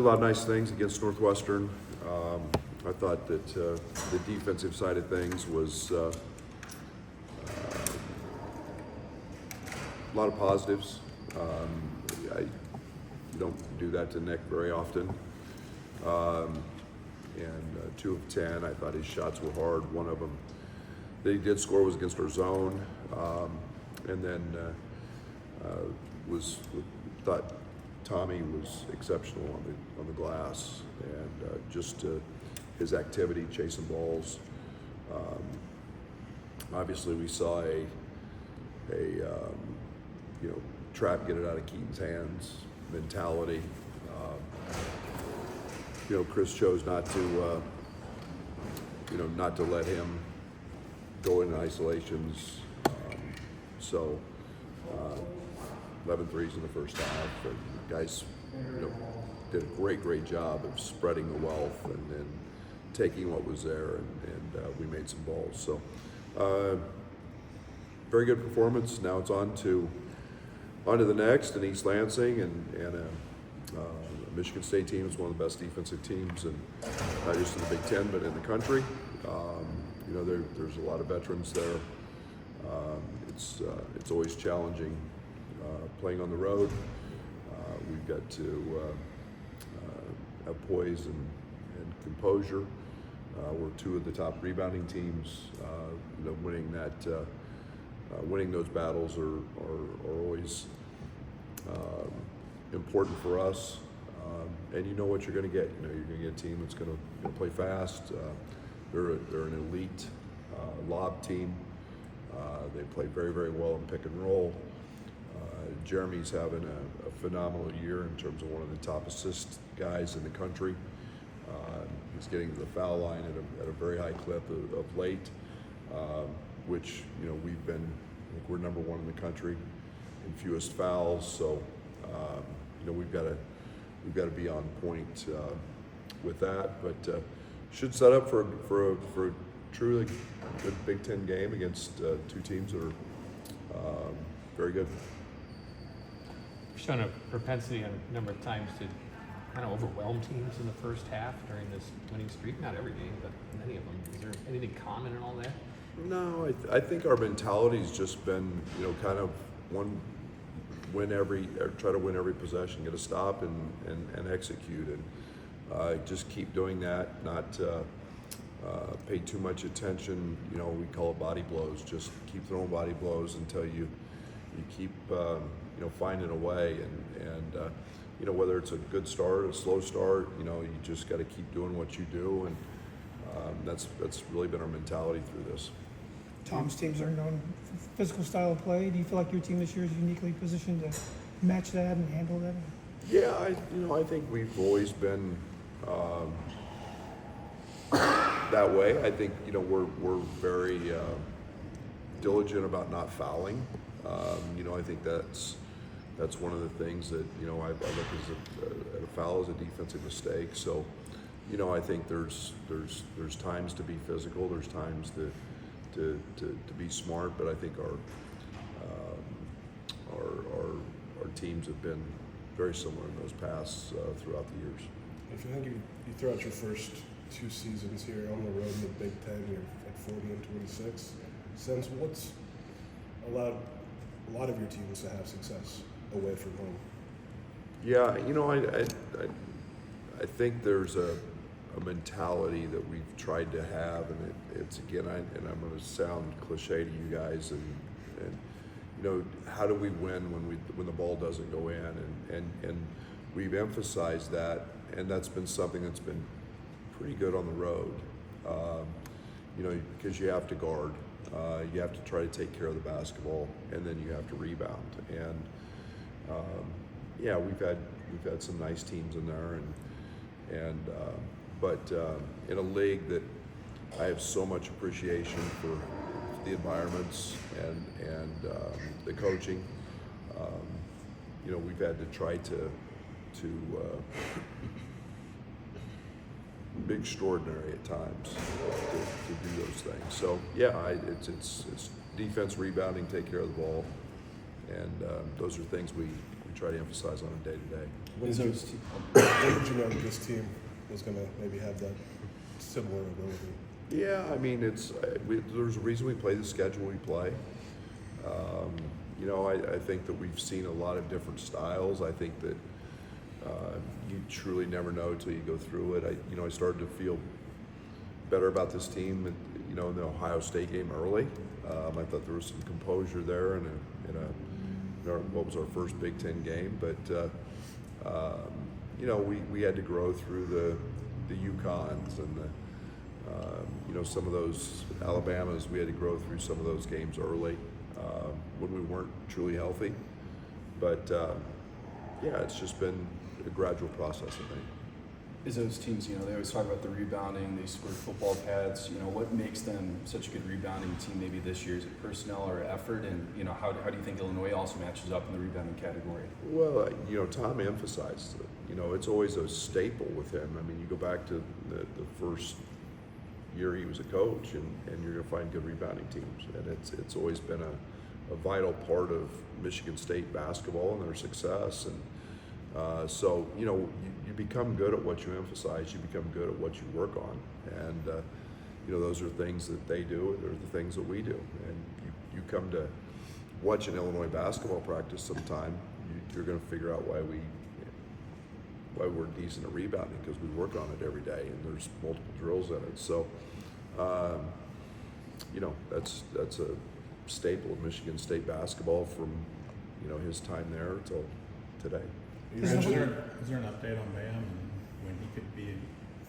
A lot of nice things against Northwestern. I thought that the defensive side of things was a lot of positives. You don't do that to Nick very often. And 2 of 10, I thought his shots were hard. One of them that he did score was against our zone, and then thought Tommy was exceptional on the glass, and just his activity chasing balls. Obviously, we saw a trap, get it out of Keaton's hands mentality. Chris chose not to let him go into isolations. So 11 threes in the first half, and guys did a great job of spreading the wealth and then taking what was there, and we made some balls. So very good performance. Now it's on to the next, and East Lansing, and Michigan State team is one of the best defensive teams, and not just in the Big Ten but in the country. There's a lot of veterans there. It's always challenging playing on the road. We've got to have poise and composure. We're 2 of the top rebounding teams. Winning those battles are always important for us. And you know what you're going to get. You're going to get a team that's going to play fast. They're an elite lob team. They play very well in pick and roll. Jeremy's having a phenomenal year in terms of one of the top assist guys in the country. He's getting to the foul line at a very high clip of late, which we've been. I think we're number 1 in the country in fewest fouls. So we've got to be on point with that. But should set up for a truly good Big Ten game against 2 teams that are very good. You've shown a propensity a number of times to kind of overwhelm teams in the first half during this winning streak. Not every game, but many of them. Is there anything common in all that? No, I think our mentality's just been, kind of try to win every possession, get a stop and execute, and just keep doing that. Not pay too much attention. We call it body blows. Just keep throwing body blows until you keep finding a way, and whether it's a good start, a slow start, you just got to keep doing what you do, and that's really been our mentality through this. Tom's teams are known for physical style of play. Do you feel like your team this year is uniquely positioned to match that and handle that? Yeah, I think we've always been that way. I think we're very diligent about not fouling. I think that's one of the things that I look at a foul as a defensive mistake. So I think there's times to be physical. There's times to be smart, but I think our teams have been very similar in those paths throughout the years. If you think you throw out your first 2 seasons here on the road in the Big Ten, you're at 40 and 26. Since what's allowed a lot of your teams to have success away from home? Yeah, I think there's a mentality that we've tried to have, and it's again, and I'm going to sound cliche to you guys, and how do we win when the ball doesn't go in, and we've emphasized that, and that's been something that's been pretty good on the road, because you have to guard, you have to try to take care of the basketball, and then you have to rebound, and we've had some nice teams in there, but in a league that I have so much appreciation for the environments and the coaching, we've had to try to be extraordinary at times to do those things. So it's defense, rebounding, take care of the ball, and those are things we we try to emphasize on a day-to-day. When did you know that this team was going to maybe have that similar ability? Yeah, I mean, there's a reason we play the schedule we play. You know, I think that we've seen a lot of different styles. I think that you truly never know until you go through it. I started to feel better about this team, you know, in the Ohio State game early. I thought there was some composure there in what was our first Big Ten game, but you know, we had to grow through the UConns and you know, some of those Alabamas. We had to grow through some of those games early when we weren't truly healthy. But yeah, it's just been a gradual process, I think. Is those teams, you know, they always talk about the rebounding, they squirt football pads, you know, what makes them such a good rebounding team maybe this year? Is it personnel or effort? And, you know, how do you think Illinois also matches up in the rebounding category? Well, you know, Tom emphasized it. You know, it's always a staple with him. I mean, you go back to the first year he was a coach, and you're going to find good rebounding teams. And it's always been a vital part of Michigan State basketball and their success. And so, you know, you become good at what you emphasize, you become good at what you work on. And, you know, those are things that they do, and they're the things that we do. And you come to watch an Illinois basketball practice sometime, you're going to figure out why we're decent at rebounding, because we work on it every day, and there's multiple drills in it. So, you know, that's a staple of Michigan State basketball from, you know, his time there till today. Is there an update on Bam and when he could be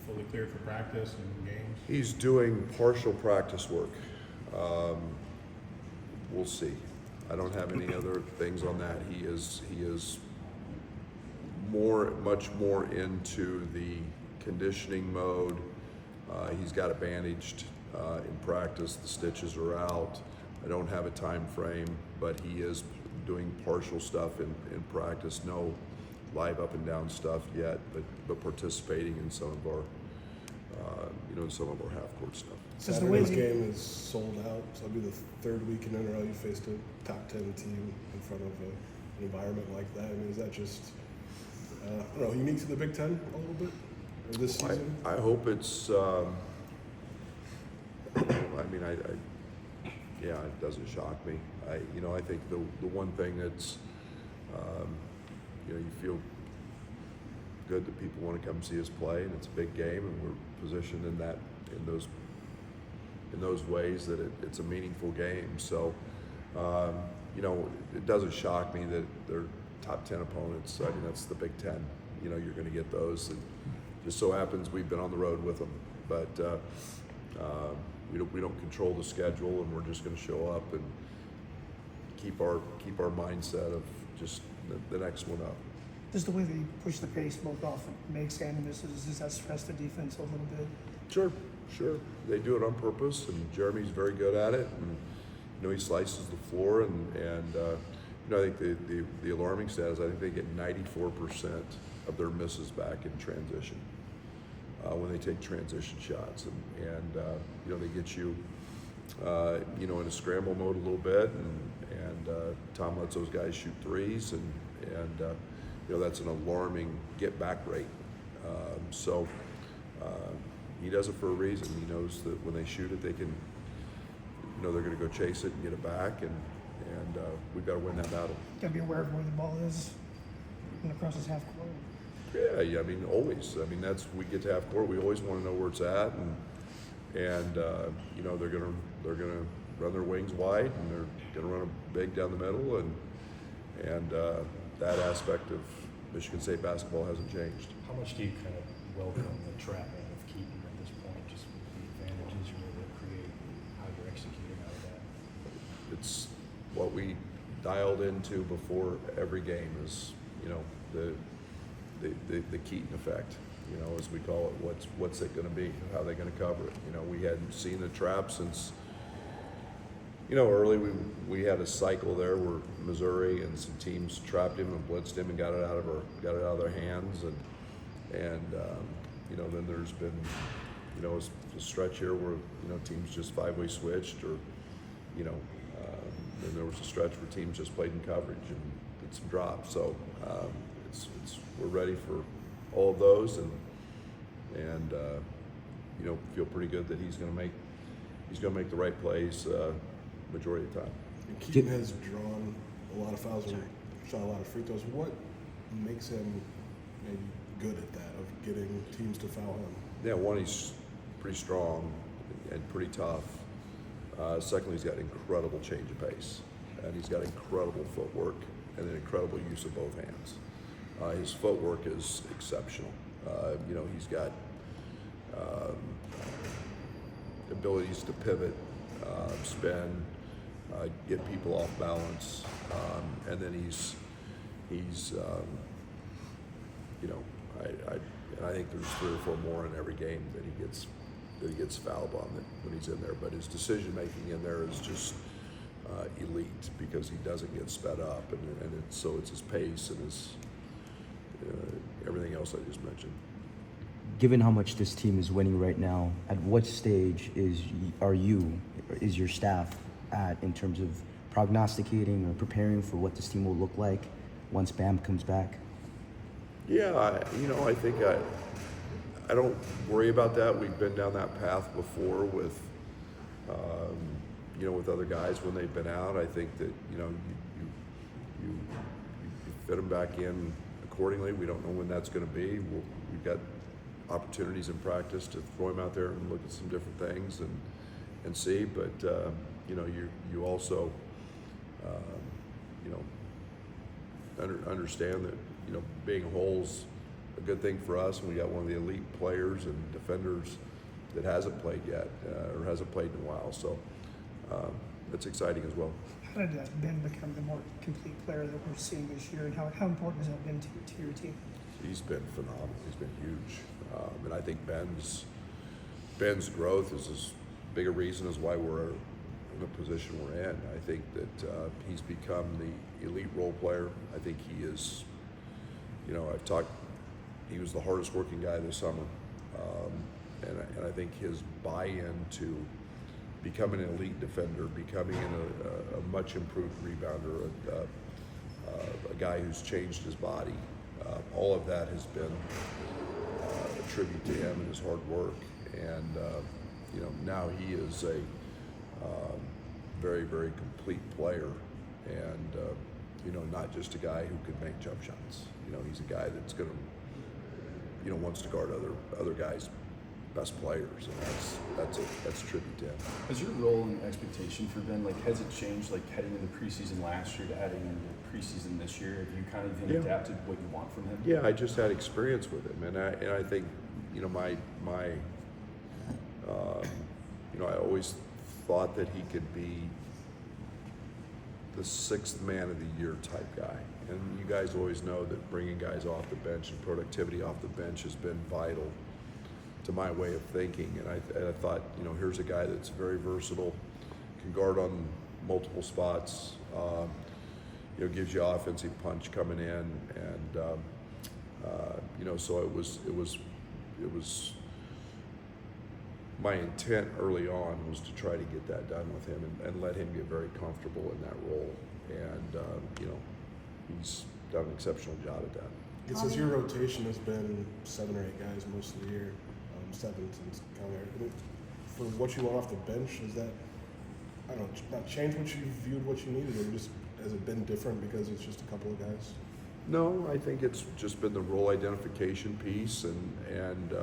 fully cleared for practice and games? He's doing partial practice work. We'll see. I don't have any other things on that. He is much more into the conditioning mode. He's got it bandaged in practice. The stitches are out. I don't have a time frame, but he is doing partial stuff in practice. No live up and down stuff yet, but participating in some of our, you know, some of our half court stuff. Saturday's game is sold out, so it'll be the third week in a row you faced a top 10 team in front of an environment like that. I mean, is that just, I don't know, unique to the Big Ten a little bit, or this season? I hope it's, I mean, yeah, it doesn't shock me. You know, I think the one thing that's, you know, you feel good that people want to come see us play, and it's a big game, and we're positioned in those ways that it's a meaningful game. So, you know, it doesn't shock me that they're top 10 opponents. I mean, that's the Big Ten. You know, you're going to get those. And just so happens we've been on the road with them, but we don't control the schedule, and we're just going to show up and keep our mindset of just the next one up. Just the way they push the pace both off makes and misses, does that stress the defense a little bit? Sure. They do it on purpose, and Jeremy's very good at it. And you know, he slices the floor, and you know, I think the alarming stat is I think they get 94% of their misses back in transition when they take transition shots, and you know, they get you you know, in a scramble mode a little bit, and Tom lets those guys shoot threes, and you know, that's an alarming get back rate. So he does it for a reason. He knows that when they shoot it, they can, you know, they're going to go chase it and get it back, and we've got to win that battle. Got to be aware of where the ball is when it crosses half court. Yeah, I mean, always. I mean, we get to half court. We always want to know where it's at, and you know, they're gonna run their wings wide, and they're gonna run a big down the middle, and that aspect of Michigan State basketball hasn't changed. How much do you kind of welcome the trapping of Keaton at this point, just the advantages you're able to create, how you're executing out of that? It's what we dialed into before every game is, you know, the Keaton effect, you know, as we call it. What's it going to be? How are they going to cover it? You know, we hadn't seen the trap since, you know, early we had a cycle there where Missouri and some teams trapped him and blitzed him and got it out of their hands, and you know, then there's been, you know, a stretch here where, you know, teams just 5-way switched, or, you know, then there was a stretch where teams just played in coverage, and the get some drops. So we're ready for all of those, and feel pretty good that he's going to make the right plays majority of the time. And Keaton has drawn a lot of fouls and shot a lot of free throws. What makes him maybe good at that, of getting teams to foul him? Yeah, one, he's pretty strong and pretty tough. Secondly, he's got incredible change of pace, and he's got incredible footwork and an incredible use of both hands. His footwork is exceptional. He's got abilities to pivot, spin, get people off balance, and then I think there's 3 or 4 more in every game that he gets fouled on when he's in there. But his decision making in there is just elite, because he doesn't get sped up, and it's his pace and his everything else I just mentioned. Given how much this team is winning right now, at what stage is your staff at in terms of prognosticating or preparing for what this team will look like once Bam comes back? Yeah, I think I don't worry about that. We've been down that path before with with other guys when they've been out. I think that you fit them back in accordingly. We don't know when that's going to be. We've got opportunities in practice to throw him out there and look at some different things and see. But you also understand that being a hole's a good thing for us, and we got one of the elite players and defenders that hasn't played yet or hasn't played in a while. So that's exciting as well. How did Ben become the more complete player that we're seeing this year, and how important has that been to your team? He's been phenomenal. He's been huge, and I think Ben's growth is as big a reason as why we're in the position we're in. I think that he's become the elite role player. I think he is. He was the hardest working guy this summer, and I think his buy-in to becoming an elite defender, becoming a much improved rebounder, a guy who's changed his body, all of that has been a tribute to him and his hard work. And now he is a very, very complete player, and not just a guy who can make jump shots. He's a guy that's going to wants to guard other guys' best players, and that's a tribute to him. Has your role and expectation for Ben, has it changed, heading into preseason last year to heading into preseason this year? Have you kind of adapted what you want from him? Yeah, I just had experience with him, and I think I always thought that he could be the 6th man of the year type guy. And you guys always know that bringing guys off the bench and productivity off the bench has been vital to my way of thinking. And I thought, here's a guy that's very versatile, can guard on multiple spots, gives you offensive punch coming in, and so it was my intent early on was to try to get that done with him and let him get very comfortable in that role. And he's done an exceptional job at that. It says your rotation has been 7 or 8 guys most of the year, 7 since Connor. For what you want off the bench, is that, not change what you viewed what you needed, or just has it been different because it's just a couple of guys? No, I think it's just been the role identification piece, and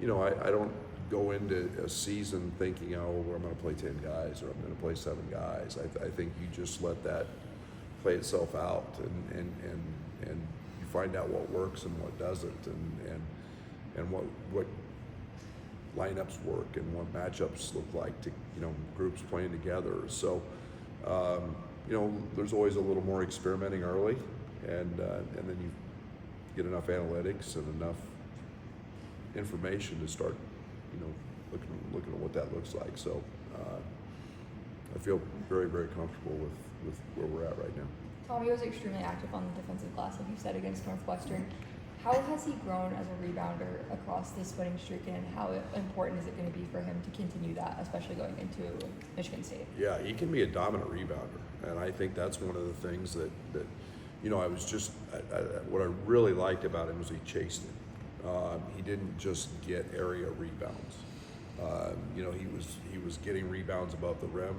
I don't go into a season thinking, I'm going to play 10 guys or I'm going to play 7 guys. I think you just let that play itself out, and you find out what works and what doesn't, and what lineups work and what matchups look like to groups playing together. So there's always a little more experimenting early, and then you get enough analytics and enough information to start looking at what that looks like. So I feel very, very comfortable with where we're at right now. Tommy was extremely active on the defensive glass, like you said, against Northwestern. How has he grown as a rebounder across this winning streak, and how important is it going to be for him to continue that, especially going into Michigan State? Yeah, he can be a dominant rebounder, and I think that's one of the things that I was just what I really liked about him was he chased it. He didn't just get area rebounds. He was getting rebounds above the rim.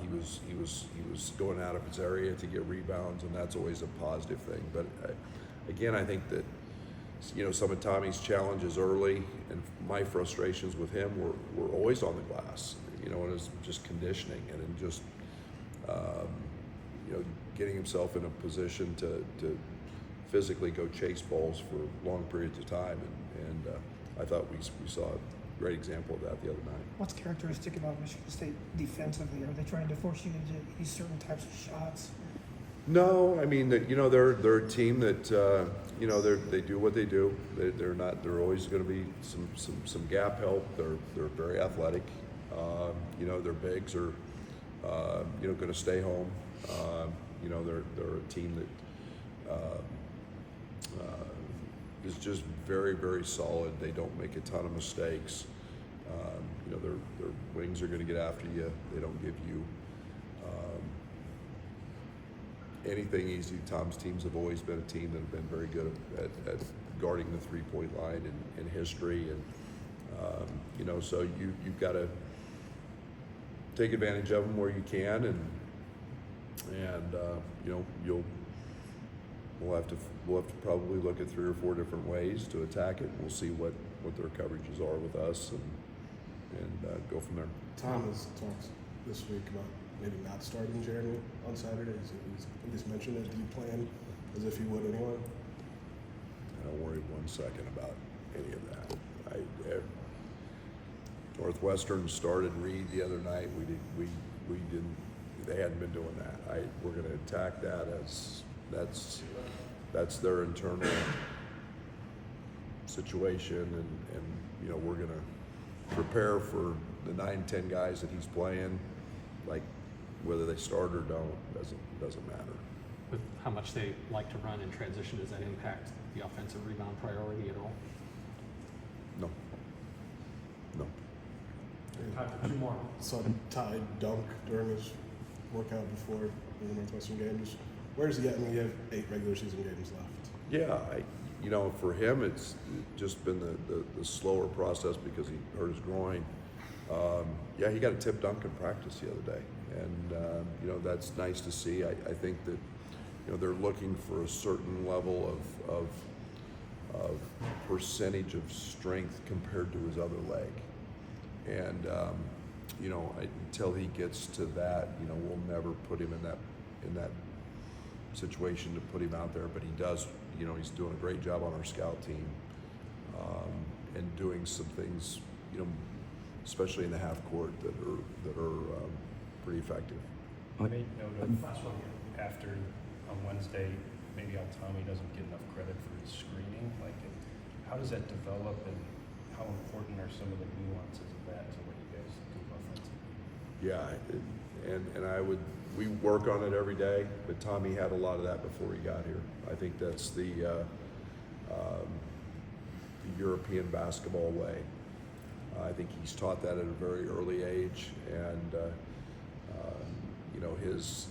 He was going out of his area to get rebounds, and that's always a positive thing. But again, I think that some of Tommy's challenges early and my frustrations with him were always on the glass. And it was just conditioning and in just getting himself in a position to physically go chase balls for long periods of time, and I thought we saw a great example of that the other night. What's characteristic about Michigan State defensively? Are they trying to force you to use certain types of shots? No, I mean they're a team that they do what they do. They're always going to be some gap help. They're very athletic. Their bigs are going to stay home. They're a team that is just very, very solid. They don't make a ton of mistakes. Their wings are going to get after you. They don't give you anything easy. Tom's teams have always been a team that have been very good at guarding the three-point line in history, and so you've got to take advantage of them where you can, and we'll have to probably look at 3 or 4 different ways to attack it. We'll see what their coverages are with us, and go from there. Tom has talked this week about maybe not starting Jeremy on Saturday. He's mentioned it. Do you plan as if he would anyway? I don't worry 1 second about any of that. Northwestern started Reed the other night. We didn't. They hadn't been doing that. We're going to attack that as that's their internal situation, and we're going to prepare for the 9-10 guys that he's playing. Like whether they start or don't doesn't matter. With how much they like to run in transition, does that impact the offensive rebound priority at all? No. Two more. Saw Ty dunk during his workout before the Northwestern games. Where's he at? I mean, you have 8 regular season games left. Yeah, for him, it's just been the slower process because he hurt his groin. He got a tip dunk in practice the other day, and that's nice to see. I think that they're looking for a certain level of percentage of strength compared to his other leg, and until he gets to that, we'll never put him in that situation to put him out there. But he does. He's doing a great job on our scout team, and doing some things, especially in the half court that are pretty effective. I made note of after on Wednesday, maybe Tommy doesn't get enough credit for his screening. Like, how does that develop, and how important are some of the nuances of that to what you guys do offensively? We work on it every day, but Tommy had a lot of that before he got here. I think that's the European basketball way. I think he's taught that at a very early age, and his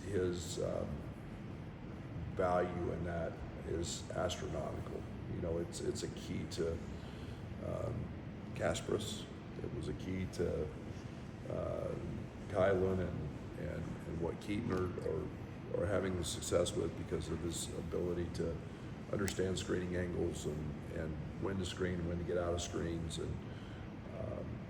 value in that is astronomical. It's a key to Kasparis. It was a key to Kylan and what Keaton are having the success with because of his ability to understand screening angles and when to screen, when to get out of screens, and